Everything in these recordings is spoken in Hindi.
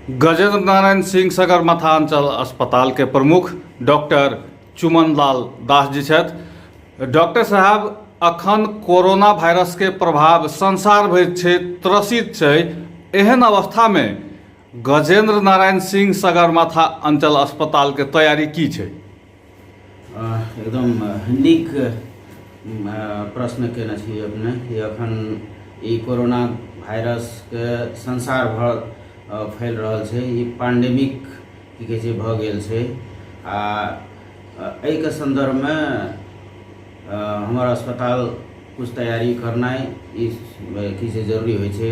गजेंद्र नारायण सिंह सगरमाथा अंचल अस्पताल के प्रमुख डॉक्टर चुमन लाल दास जी छथि। डॉक्टर साहब, अखन कोरोना वायरस के प्रभाव संसार भरि छै, त्रसित छै। एहन अवस्था में गजेंद्र नारायण सिंह सगरमाथा अंचल अस्पताल के तैयारी की छै? एकदम नीक प्रश्न केने छी अपने कि अखन ई कोरोना वायरस के संसार भर फैल रहा है। ई पैंडेमिक की कहे भ गेल छै आ एहि के संदर्भ में हमार अस्पताल कुछ तैयारी करना की जरूरी होइ छै।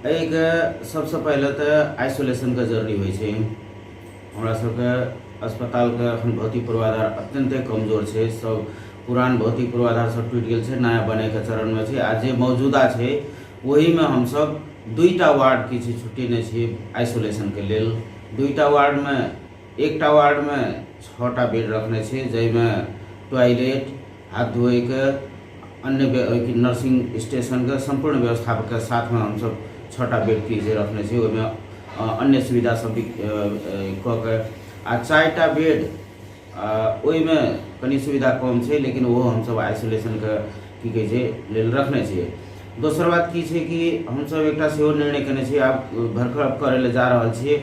एहि के सबसे पहले तो आइसोलेशन के जरूरी होइ छै। हमरा सबके अस्पताल के अखन भौतिक पूर्वाधार अत्यंत कमजोर छै। सब पुरान भौतिक पूर्वाधार सब टूट गेल छै, नया बने के चरण में छै। आज जे मौजूदा छै वही में हम सब दुईटा वार्ड की छुट्टी छी आइसोलेशन के लेल। दुईटा वार्ड में एकटा वार्ड में 6टा बेड रखने छी, जैमें टॉयलेट, हाथ धोए के, अन्य नर्सिंग स्टेशन के संपूर्ण व्यवस्था के साथ में हम सब 6टा बेड की रखने छी। ओहिमे अन्य सुविधा सब भी क के आ 4टा बेड ओहिमे कनी सुविधा कम छै, लेकिन वो हम सब आइसोलेशन के की कहे छै लेल रखने छी। दोसर बात की छै कि हम सब एकटा सेहो निर्णय केने छी, आब भरखर करे ले जा रहल छी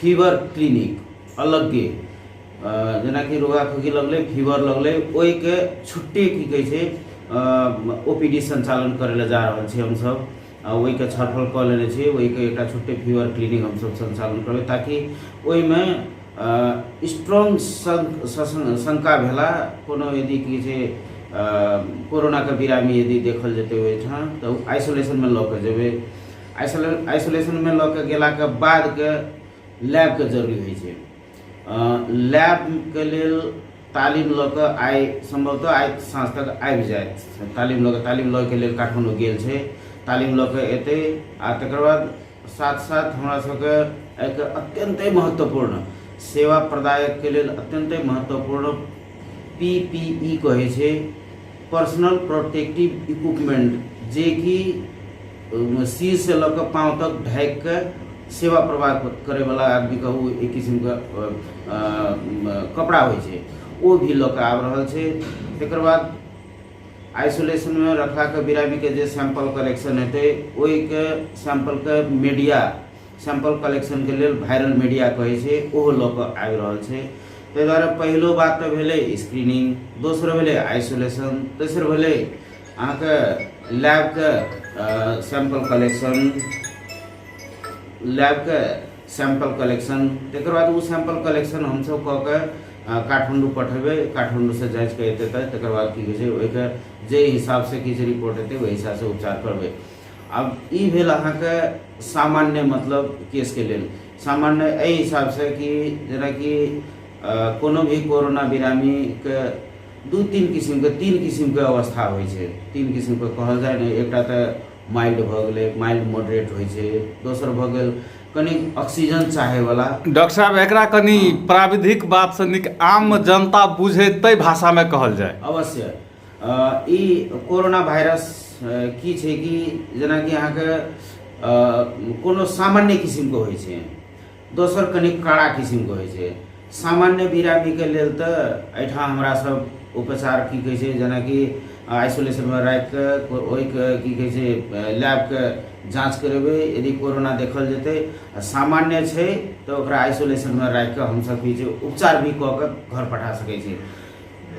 फीवर क्लिनिक अलगे। जेना कि रोगा खोखी लगले, फीवर लगले, ओहि के छुट्टी की कहे छै ओपीडी संचालन करे ले जा रहल छी हम सब। वही के छलफल क लेने छी, वही के एकटा छुट्टी फीवर क्लिनिक हम सब संचालन करबे, ताकि ओहि में स्ट्रॉन्ग शंका भेला कोनो यदि की छै कोरोना के बिरामी यदि देखल जेते ओहिठाम तो आइसोलेशन में लऽ के जेबै। आइसोलेशन में लऽ के गेला के बाद के लैब के जरूरी होइ छै। लैब के लेल तालीम लऽ के आइ संभवतः आइ साँझ तक आबि जायत। तालीम लऽ के लेल काठमांडू गेल छै, तालीम लऽ के एतै आ तकर बाद साथ साथ हमरा सबके एक अत्यंत महत्वपूर्ण सेवा प्रदायक के लेल अत्यंत महत्वपूर्ण PPE कहे छै, पर्सनल प्रोटेक्टिव इक्विपमेंट, जे कि सिर से लऽ के पाँव तक ढाक के सेवा प्रवाह करे वाला आदमी कहू एक किस्म के कपड़ा होइ छै, वो भी लऽ के आब रहल छै। तकर बाद आइसोलेशन में रखला के बिरामी के जे सैंपल कलेक्शन हेतै, ओहि के सैंपल के मीडिया सैंपल कलेक्शन के लेल वायरल मीडिया कहे छै, ओहो लऽ के आबि रहल छै। ताहि दुआरे पहलो बात तो भेलै स्क्रीनिंग, दोसर भेलै आइसोलेशन, तेसर भेलै अहाँके लैब के सैंपल कलेक्शन। तकर बाद वो सैंपल कलेक्शन हम सब कऽ के काठमांडू पठेबै, काठमांडू से जांच के एतै तकर बाद की कहै छै ओहि के जे हिसाब से की रिपोर्ट एतै ओहि हिसाब से उपचार करबै। अब ई भेल अहाँके सामान्य मतलब केस के लेल। सामान्य एहि हिसाब से कि जेना कि कोनो भी कोरोना बिरामी के तीन किस्म के अवस्था होइ छै। 3 किस्म के कहल जाए ने, एकटा तऽ माइल्ड भ गेलै, माइल्ड मॉडरेट होइ छै, दोसर भ गेल कनी ऑक्सीजन चाहे वाला। डॉक्टर साहब, एकरा कनी प्राविधिक बात से निक आम जनता बुझे तै भाषा में कहल जाए। अवश्य ई कोरोना वायरस की छै कि जेना कि अहाँके कोनो सामान्य किस्म के होइ छै, दोसर कनी कड़ा किस्म के होइ छै। सामान्य बिरामी के लेल तो एहिठाम हमरा सब उपचार की कहे छै जेना कि आइसोलेशन में राख के ओहि के की कहे छै लैब के जांच करेबै, यदि कोरोना देखल जेतै सामान्य छै तो ओकरा आइसोलेशन में राख के हम सब की छै उपचार भी क के घर पठा सकै छै।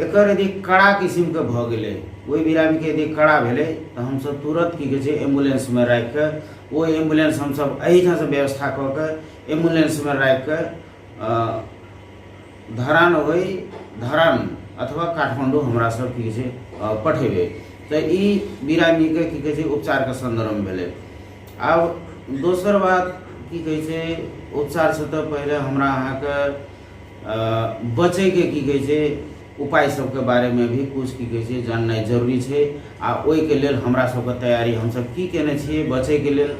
एकर यदि कड़ा किस्म के भ गेलै, ओहि बिरामी के यदि कड़ा भेलै तो हम सब तुरंत की कहे छै एम्बुलेंस में राख के, वो एम्बुलेंस हम सब एहिठाम से व्यवस्था क के एम्बुलेंस में राख के धरान अथवा काठमांडू हमरा सब की छै पठेबै। तो ई बिरामी के की कहे छै उपचार के संदर्भ में भेलै। अब दोसर बात की कहे छै उपचार से तो पहले हमरा अहाँके बचे के की कहे छै उपाय सब के बारे में भी कुछ की कहे छै जाननाइ जरूरी छै। आ ओहि के लेल हमरा सब के तैयारी हम सब की केने छियै बचे के लेल।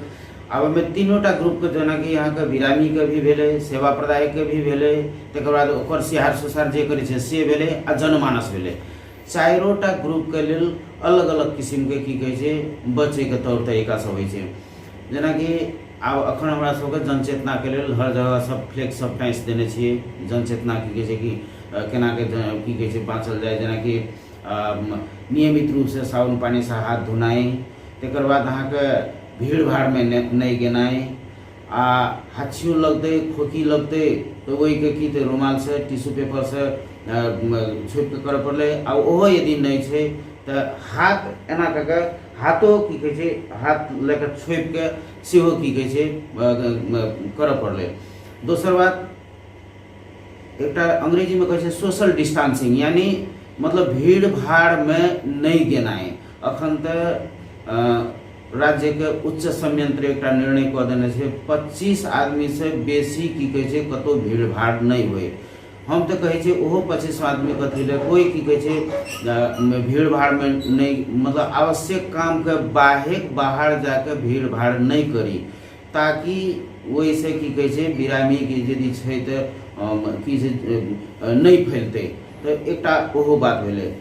अब हमें तीनोटा ग्रुप के जेना कि यहाँ के बिरामी के भी भेलै, सेवा प्रदायक के भी भेलै, तकर बाद ओकर सिहार सुसार जे करै छै से भेलै आ जनमानस भेलै। चारोटा ग्रुप के लेल अलग अलग किस्म के की कहे छै बचे के तौर तरीका सब होइ छै। जेना कि आब अखन हमरा सबके जनचेतना के लेल हर जगह सब फ्लेक्स सब टाँसि देने छियै जनचेतना की कहै छै कि केना के की कहै छै बाँचल जाय, जेनाकि नियमित रूप से साबुन पानी से हाथ धोनाइ, तकर बाद अहाँके भीड़ भाड़ में नहीं गेनाइ, आ हाथियों लगते खोखी लगते तो वही के की ते रुमाल से टिश्यू पेपर से छोप के करे पड़ले। आ ओहो यदि नहीं छै तो हाथ एना करके हाथों की कहे छै हाथ लेकर छोप के सेहो की कहे छै करे पड़ले। दोसर बात एक अंग्रेजी में कहे छै सोशल डिस्टेंसिंग, यानी मतलब भीड़ भाड़ में नहीं गेनाइ। अखन तो राज्य के उच्च संयंत्र एक निर्णय कऽ देने छै 25 आदमी से बेसी की कहे छै कतौ भीड़ भाड़ नहीं होय। हम तो कहे छै ओहो 25 आदमी कथी ले कोई की कहे छै भीड़ भाड़ में नहीं, मतलब आवश्यक काम के बाहर जाके भीड़ भाड़ नहीं करी, ताकि वही से की कहे छै बिरामी की यदि छै तो की नहीं फैलते। तो एकटा ओहो बात भेलै।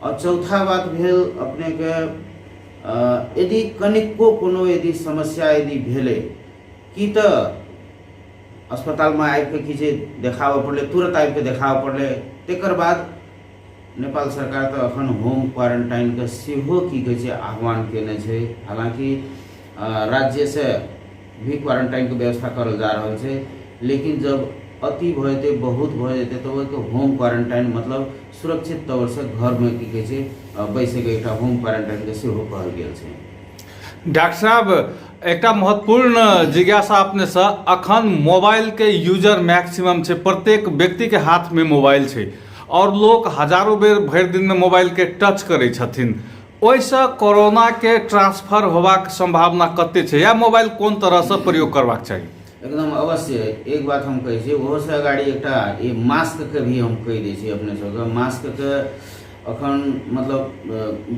और चौथा बात भेल अपने के यदि कनिको कोनो यदि समस्या यदि भेले कि तो अस्पताल में आबि के कि देखाबऽ पड़ले, तुरंत आबि के देखाबऽ पड़ले। तकर बाद नेपाल सरकार तो अखन होम क्वारंटाइन के सेहो की कहे छै आह्वान केने छै। हालांकि राज्य से भी क्वारंटाइन के व्यवस्था करल जा रहल छै, लेकिन जब अति भ जेतै बहुत भ जेतै तो ओके होम क्वारंटाइन मतलब सुरक्षित तौर से घर में की कहे छै बैसे के एकटा होम क्वारंटाइन के सेहो कहल गेल छै। डॉक्टर साहब एक महत्वपूर्ण जिज्ञासा अपने से, अखन मोबाइल के यूजर मैक्सिमम छै, प्रत्येक व्यक्ति के हाथ में मोबाइल छै और लोग हजारों बेर भरि दिन में मोबाइल के टच करै छथिन। ओइसे कोरोना के ट्रांसफर होबाक संभावना कते छै, या मोबाइल कोन तरह से प्रयोग करबाक चाहिए? एकदम अवश्य। एक बात हम कहे छी ओहो से अगाड़ी एकटा ये मास्क के भी हम कह दै छी अपने सबके। मास्क के अखन मतलब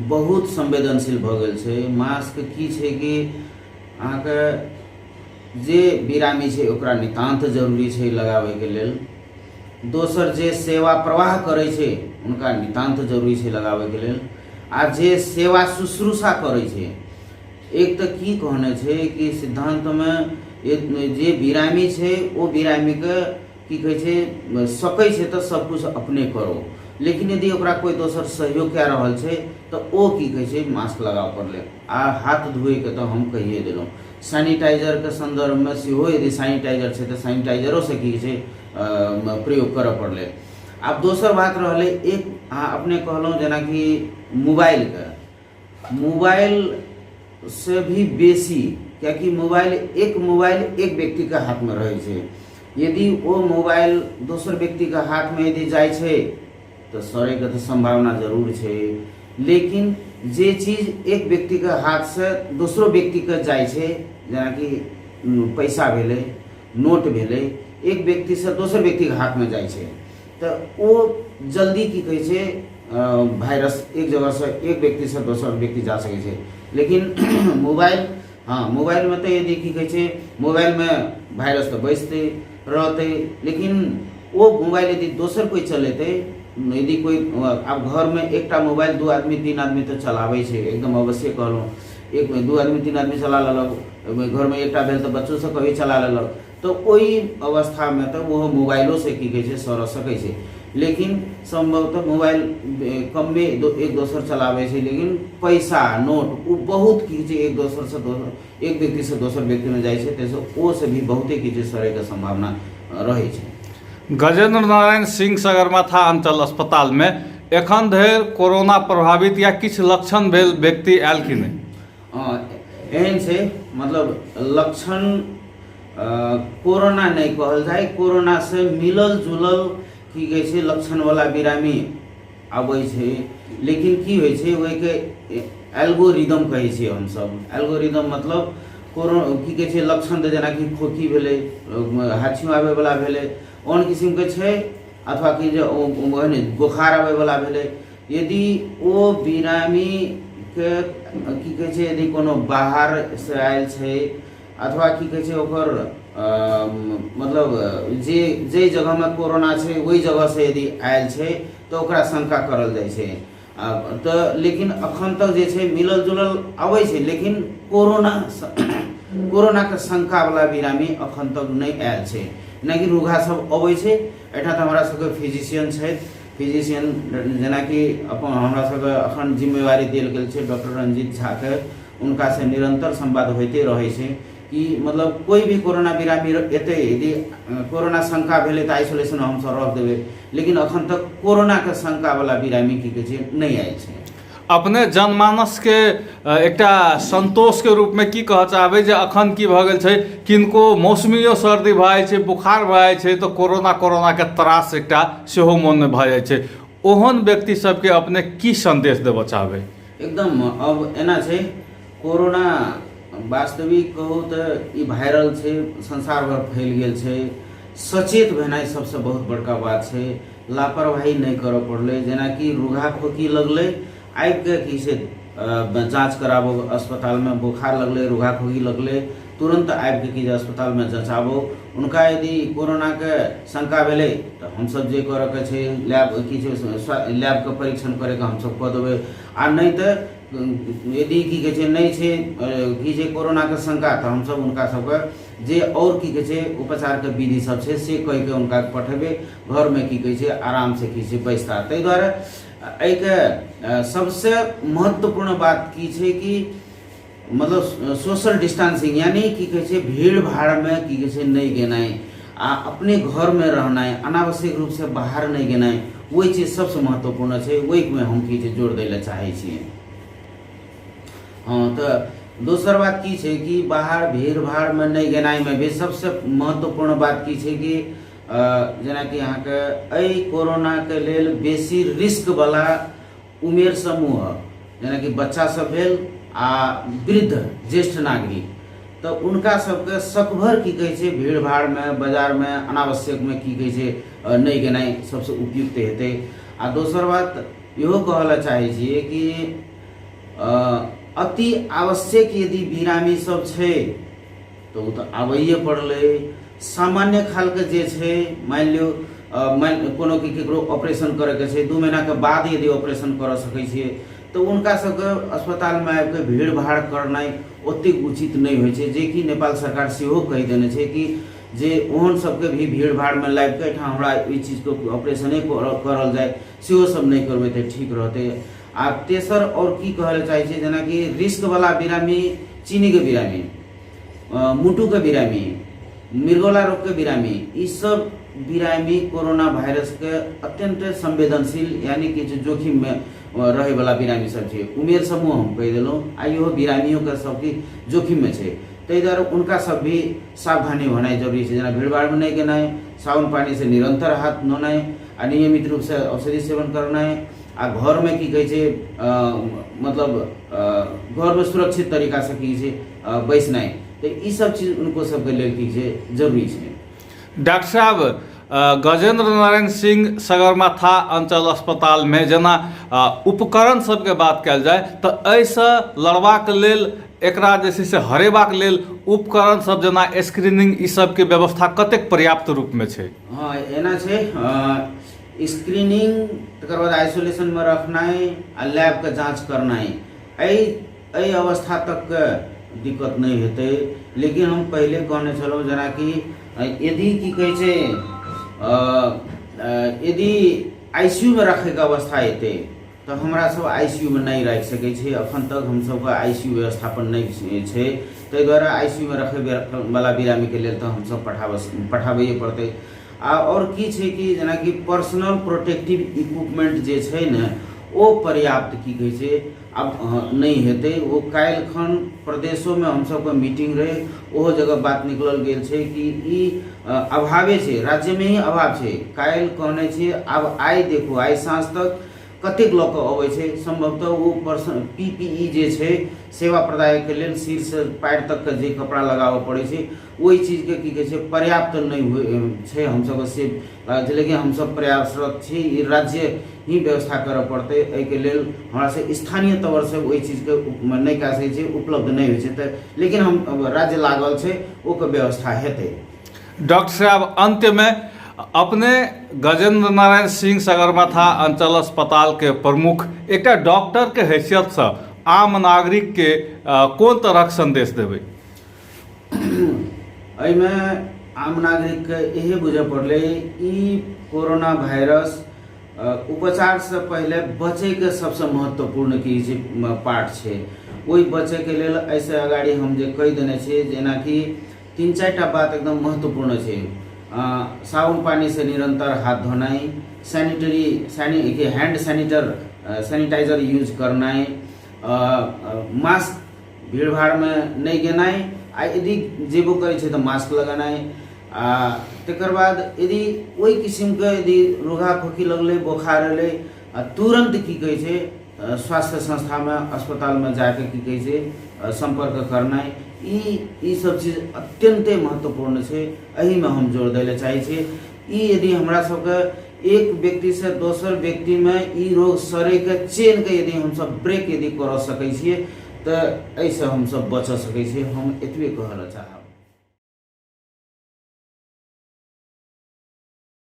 बहुत संवेदनशील भ गेल छै। मास्क की छै कि अहाँके जे बिरामी छै ओकरा नितांत जरूरी छै लगाबै के लेल। दोसर जे सेवा प्रवाह करै छै उनका नितांत जरूरी छै लगाबै के लेल। आ जे सेवा शुश्रूषा करै छै, एक तो की कहने छै कि सिद्धांत में जे बिरामी छै ओ बिरामी के की कहे छै सकै छै तो सब कुछ अपने करो, लेकिन यदि ओकरा कोई दोसर सहयोग कए रहल छै तो ओ की कहे छै मास्क लगाव पड़ले। आ हाथ धोए के तो हम कहिए देलहुँ। सैनिटाइजर के संदर्भ में सेहो यदि सैनिटाइजर छै तो सैनिटाइजरो से की छै प्रयोग करे पड़ले। आब दोसर बात रहले एक अपने कहलहुँ जेना कि मोबाइल से भी बेसी, क्योंकि मोबाइल एक व्यक्ति के हाथ में रहे छै। यदि वो मोबाइल दोसर व्यक्ति के हाथ में यदि जाय छै तो सड़े के तो संभावना जरूर छै, लेकिन जे चीज एक व्यक्ति के हाथ से दूसरो व्यक्ति के जाय छै, जेना कि पैसा भेले, नोट भेले, एक व्यक्ति से दोसर व्यक्ति के हाथ में जाय छै तो वो जल्दी की कहे छै वायरस एक जगह से एक व्यक्ति से दोसर व्यक्ति जा सके छै। लेकिन मोबाइल में तो यदि की कहे छै मोबाइल में वायरस तो बचते रहते, लेकिन वो मोबाइल यदि दोसर कोई चलेते, यदि कोई अब घर में एकटा मोबाइल 2 आदमी 3 आदमी तो चलावे छै, एकदम अवश्य कहलहुँ। एक 2 आदमी 3 आदमी चला लेलक, घर में एकटा भेल तो बच्चों से कभी चला लेलक, तो ओही अवस्था में तो वो मोबाइलों से की कहे छै सर सकै छै। लेकिन संभवतः मोबाइल कम में एक दोसर चलावे छै, लेकिन पैसा नोट वो बहुत की एक व्यक्ति से दोसर व्यक्ति में जाय छै, तैसे ओ से भी बहुते की सड़े के संभावना रहे छै। गजेंद्र नारायण सिंह सगरमाथा अंचल अस्पताल में एखन धरि कोरोना प्रभावित या किछ लक्षण भेल व्यक्ति आयल कि नहीं? एहन छै, मतलब लक्षण कोरोना नहीं कहल जाए, कोरोना से मिलल जुलल की कहे छै लक्षण वाला बिरामी आबै छै, लेकिन की होइ छै ओहि के एल्गोरिदम कहे छै हम सब। एल्गोरिदम मतलब कोरोना की कहे छै लक्षण तो जेना कि खोखी भेले, हाथियों आबे वाला भेले, ओन किस्म के छै, अथवा कि जे बोखार आबे वाला भेले। यदि वो बिरामी के की कहे छै यदि कोनो बाहर से आयल छै, अथवा की कहे छै ओकर मतलब जे जगह में कोरोना छै वही जगह से यदि आयल छै तो ओकरा शंका करल जाय छै। तो लेकिन अखन तक जे छै मिलल जुलल आबै छै, लेकिन कोरोना कोरोना के शंका वाला बिरामी अखन तक नहीं आयल छै, जेनाकि रुघा सब अबै छै। एठाम तऽ हमरा सबके फिजिशियन छथि, फिजिशियन जेनाकि अपन हमरा सबके अखन जिम्मेवारी देल गेल छै डॉक्टर रंजीत झा के, उनका से निरंतर संवाद होते रहे छै कि मतलब कोई भी कोरोना बिरामी एते यदि कोरोना शंका भेलै तऽ आइसोलेशन हम सब रख देबै, लेकिन अखन तक कोरोना के शंका वाला बिरामी की कहै छै नहीं आयल छै। अपने जनमानस के एकटा संतोष के रूप में की कह चाहबै जे अखन की भऽ गेल छै, किनको मौसमियो सर्दी भऽ जाइ छै, बुखार भऽ जाइ छै तऽ कोरोना के त्रास एकटा सेहो मन में भऽ जाइ छै, ओहन व्यक्ति सबके अपने की संदेश देबऽ चाहबै? एकदम अब एना छै, कोरोना वास्तविक कहू तऽ ई वायरल छै, संसार भर फैल गेल छै। सचेत भेनाइ सबसे बहुत बड़का बात छै, लापरवाही नहीं करऽ पड़लै। जेनाकि रुघा खोखी लगलै, आबि के की से जांच कराबो अस्पताल में, बुखार लगलै, रुघा खोखी लगलै, तुरंत आबि के की अस्पताल में जँचाबो। उनका यदि कोरोना के शंका भेलै तऽ हमसब जे करऽ के छै लैब की छै लैब के परीक्षण करे के हमसब कऽ देबै, आ नहीं तऽ यदि की कहै छै नहीं छै की छै कोरोना के शंका तऽ हमसब उनका सबके जे और की कहै छै उपचार के विधि सब छै से कहि के उनका पठेबै, घर में की कहै छै आराम से की छै बैसता। ताहि दुआरे एहिके सबसे महत्वपूर्ण बात की छै कि मतलब सोशल डिस्टेंसिंग, यानी की कहै छै भीड़ भाड़ में की कहै छै नहीं गेनाइ, आ अपने घर में रहनाइ, अनावश्यक रूप से बाहर नहीं गेनाइ, वही चीज सबसे महत्वपूर्ण छै। वही में हम की छै जोर दै लए चाहै छियै। हाँ, तो दोसर बात की छै कि बाहर भीड़ भाड़ में नहीं गेनाइ में भी सबसे महत्वपूर्ण बात की छै कि जेनाकि अहाँके एहि कोरोना के लेल बेसी रिस्क वाला उमेर समूह, जेनाकि बच्चा सब भेल आ वृद्ध ज्येष्ठ नागरिक, तो उनका सबके सकभर की कहै छै भीड़ भाड़ में बाजार में अनावश्यक में की कहै छै नहीं गेनाइ सबसे उपयुक्त हेतै। आ दोसर बात इहो कहला चाहै छियै कि अति आवश्यक यदि बिरामी सब छै तो उ तऽ आबैए पड़लै। सामान्य खाल के जे छै, मान लियो कोनो की केकरो ऑपरेशन करे के छै, 2 महीना के बाद यदि ऑपरेशन कर सकै छियै तो उनका सबके अस्पताल में आबि के भीड़ भाड़ करनाइ ओतेक उचित नहीं होइ छै, जे कि नेपाल सरकार सेहो कहि देने छै कि जे ओहन सबके भी भीड़ भाड़ में लाबि के एठाम हमरा ई चीज के ऑपरेशने करल जाए, सेहो सब नहीं करबै तऽ ठीक रहतै। आ तेसर और की कहले चाहे छै, जेनाकि रिस्क वाला बिरामी, चीनी के बिरामी, मुटु के बिरामी, मृगोला रोग के बिरामी, ई सब बिरामी कोरोना वायरस के अत्यंत संवेदनशील यानी कि जोखिम में रहे वाला बिरामी सब छै। उमेर समूह हम कह दिलौं, आ इहो बिरामियों के सबकी जोखिम में छै, ताहि दुआरे उनका सब भी सावधानी होनाइ जरूरी छै। जेना भीड़ भाड़ में नहीं गेनाइ, साबुन पानी से निरंतर हाथ धोनाइ, आ नियमित रूप से औषधि सेवन करनाइ, आ घर में की कहै छै मतलब घर में सुरक्षित तरीका से की छै बैसनाइ, तो ई सब चीज उनको सबके लेल की छै जरूरी छै। डॉक्टर साहब, गजेंद्र नारायण सिंह सगरमाथा अंचल अस्पताल में जेना उपकरण सबके बात कयल जाय तऽ एहिसँ लड़बाक लेल, एकरा जे छै से हरेबाक लेल उपकरण सब जेना स्क्रीनिंग ई सबके व्यवस्था कतेक पर्याप्त रूप में छै? हाँ, एना छै स्क्रीनिंग, तकर बाद आइसोलेशन में रखनाइ आ लैब के जांच करनाइ, एहि अवस्था तक के दिक्कत नहीं हेतै। लेकिन हम पहले कहने छलहुँ जेना कि यदि की कहै छै यदि आईसीयू में रखे के अवस्था हेतै तो हमरा सब आईसीयू में नहीं रख सकै छी। अखन तक हम सबके आईसीयू व्यवस्थापन नहीं छै, ताहि दुआरे आईसीयू में रखे वाला बिरामी के लेल तो हम सब पठाबैए पड़तै। और की छै कि जेना कि पर्सनल प्रोटेक्टिव इक्विपमेंट जे छै ने, ओ पर्याप्त की कहै छै अब नहीं हेतै। वो काल्हि खन प्रदेशों में हम सबके मीटिंग रहे, ओहो जगह बात निकलल गेल छै कि ई अभावे छै, राज्य में ही अभाव छै। काल्हि कहने छी, आब आइ देखू, आइ साँझ तक कतेक लऽ कऽ अबै छै, संभवतः वो पीपीई जे छै सेवा प्रदायक के लेल सिर से पैर तक के जे कपड़ा लगाबऽ पड़ै छै, वही चीज के की कहै छै पर्याप्त नहीं छै हम सब से। लेकिन हम सब प्रयासरत छी, ई राज्य ही व्यवस्था करऽ पड़तै। एहिके लेल हमरा से स्थानीय तौर से वही चीज के नहीं कह सकै छै, उपलब्ध नहीं होइ छै, तऽ लेकिन हम राज्य लागल छै, ओकर व्यवस्था हेतै। डॉक्टर साहब, अंत में अपने गजेंद्र नारायण सिंह सगरमाथा अंचल अस्पताल के प्रमुख, एक डॉक्टर के हैसियत से आम नागरिक के कौन तरह संदेश देबै? एहिमे आम नागरिक के यही बुझे पड़ले ई कोरोना वायरस उपचार से पहले बचे के सबसे महत्वपूर्ण की जे पार्ट छे ओहि बचे के लेल ऐसे अगाड़ी हम जे कहि देने छे जेना कि 3-4टा बात एकदम महत्वपूर्ण छे। साबुन पानी से निरंतर हाथ धोनाई, हैंड सैनिटाइजर यूज करनाई, मास्क भीड़ भाड़ में नहीं गेनाई, आ यदि जेबो करे छे तो मास्क लगानाई। तकर बाद यदि ओहि किस्म के यदि रुगा खोखी लगले, बोखार एले, तुरंत की कहे छे स्वास्थ्य संस्था में, अस्पताल में जाके की कहे छे संपर्क करनाई। ई सब चीज अत्यंत महत्वपूर्ण छे। एही में हम जोर देले चाहे छे। ई यदि हमरा सबके एक व्यक्ति से दोसर व्यक्ति में ई रोग सरे के चेन के यदि हम सब ब्रेक यदि कर सकै छिए तो ऐसे हम सब बच सकै छिए। हम एतबे कहल चाहब।